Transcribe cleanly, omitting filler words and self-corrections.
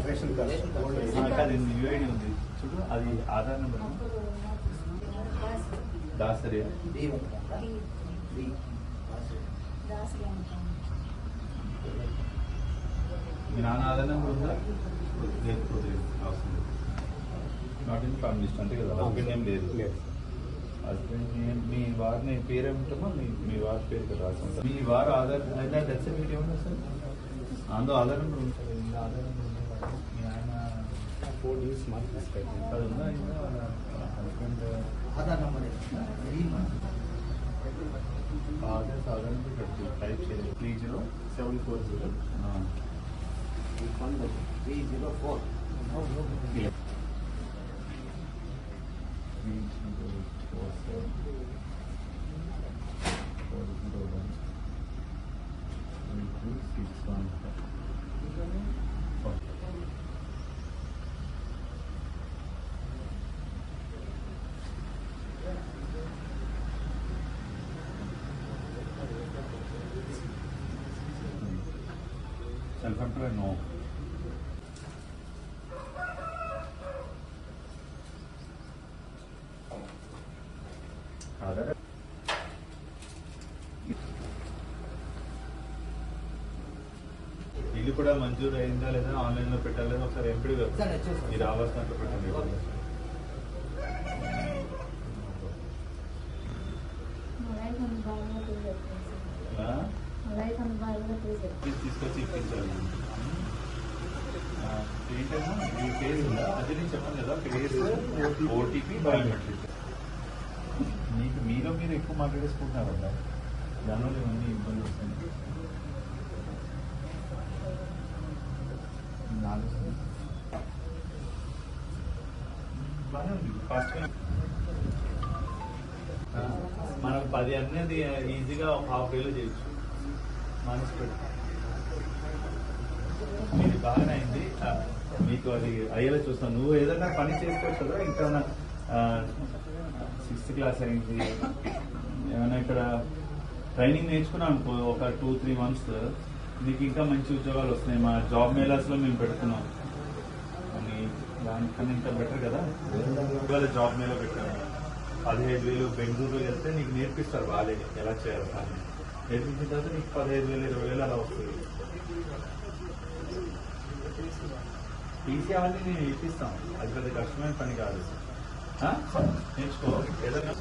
Ration card UID ఉంది చూడు, అది ఆధార్ నెంబర్ దాసరియా మీ నాన్న ఆధార్ నెంబర్ ఉందా? నాట్ ఇన్ ఫ్యామిలీ లిస్ట్ అంతే కదా, హస్బెండ్ నేమ్ లేదు. హస్బెండ్ నేమ్ మీ వారి పేరు ఏమిటమ్మా? మీ వారి పేరు కదా రాసి మీ వారు ఆధార్ డెత్ సర్టిఫికేట్ ఏమన్నా సార్? అందులో ఆధార్ నెంబర్ ఉంది సార్. ఆధార్ నెంబర్ ఉంది. మీ ఆయన 4 years అది ఉందా? Husband Aadhaar number Aadhaar number కట్టి టైప్ చేయాలి. 30740 304. Self-employed, no. ఇల్లు కూడా మంజూరు అయిందా లేదా, ఆన్లైన్ లో పెట్టాలి ఒకసారి ఎంపీ మీరు రావాల్సినట్టు పెట్టండి. తీసుకొచ్చి ఇప్పించాలి. ఏంటన్నా మీ ఫేస్ ఉందా? అది నేను చెప్పాను కదా, ఫేస్ ఓటీపీ బయోమెట్రిక్. మీకు మీరు ఎక్కువ మాట్లాడేసుకుంటున్నారట, దానివల్ల ఇవన్నీ ఇబ్బంది వస్తుంది. బాగానే ఉంది ఫాస్ట్గా. మనం 10 అనేది ఈజీగా ఒక హాఫ్ డేలో చేయొచ్చు. మనసు పెట్టి మీది బాగానే అయింది. మీకు అది అయ్యేలా చూస్తాను. నువ్వు ఏదైనా పని చేసుకోవచ్చు కదా, ఇంకా 6th క్లాస్ అయింది, ఏమైనా ఇక్కడ ట్రైనింగ్ నేర్చుకున్నాను అనుకో, ఒక 2-3 months నీకు ఇంకా మంచి ఉద్యోగాలు వస్తున్నాయి. మా జాబ్ మేళాస్లో మేము పెడుతున్నాం అని, దానికన్నా ఇంకా బెటర్ కదా. ఇవాళ జాబ్ మేళా పెట్టాము, 15,000 బెంగళూరులో వెళ్తే నీకు నేర్పిస్తారు బాగా ఎలా చేయాలి. కానీ నేర్పించిన తర్వాత నీకు 15,000 20,000 అలా వస్తుంది. టీసీ అవన్నీ నేను ఇప్పిస్తాం, అది పెద్ద కష్టమైన పని కాదు. నేర్చుకో ఏదైనా.